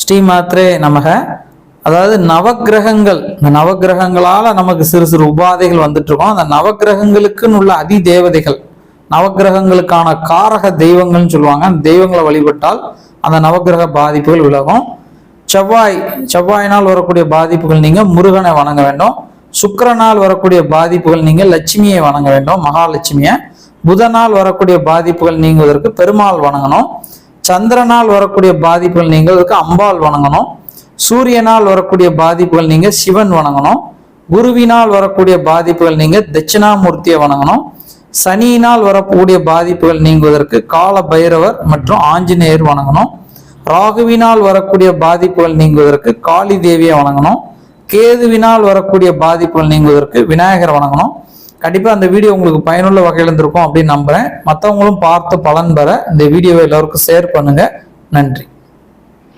ஸ்ரீமாத்ரே நமக. அதாவது நவக்கிரகங்கள், இந்த நவக்கிரகங்களால நமக்கு சிறு சிறு உபாதைகள் வந்துட்டு இருக்கோம். அந்த நவக்கிரகங்களுக்குன்னு உள்ள அதி தேவதைகள், நவக்கிரகங்களுக்கான காரக தெய்வங்கள்னு சொல்லுவாங்க. அந்த தெய்வங்களை வழிபட்டால் அந்த நவக்கிரக பாதிப்புகள் விலகும். செவ்வாயினால் வரக்கூடிய பாதிப்புகள் நீங்க முருகனை வணங்க வேண்டும். சுக்கிரனால் வரக்கூடிய பாதிப்புகள் நீங்க லட்சுமியை வணங்க வேண்டும், மகாலட்சுமியை. புதனால் வரக்கூடிய பாதிப்புகள் நீங்குவதற்கு பெருமாள் வணங்கணும். சந்திரனால் வரக்கூடிய பாதிப்புகள் நீங்குவதற்கு அம்பாள் வணங்கணும். சூரியனால் வரக்கூடிய பாதிப்புகள் நீங்க சிவன் வணங்கணும். குருவினால் வரக்கூடிய பாதிப்புகள் நீங்க தட்சிணாமூர்த்தியை வணங்கணும். சனியினால் வரக்கூடிய பாதிப்புகள் நீங்குவதற்கு கால பைரவர் மற்றும் ஆஞ்சநேயர் வணங்கணும். ராகுவினால் வரக்கூடிய பாதிப்புகள் நீங்குவதற்கு காளி தேவியை வணங்கணும். கேதுவினால் வரக்கூடிய பாதிப்புகள் நீங்குவதற்கு விநாயகர் வணங்கணும். கண்டிப்பா அந்த வீடியோ உங்களுக்கு பயனுள்ள வகையில் இருந்திருக்கும் அப்படின்னு நம்புறேன். மற்றவங்களும் பார்த்து பலன் பெற இந்த வீடியோவை எல்லாருக்கும் ஷேர் பண்ணுங்க. நன்றி.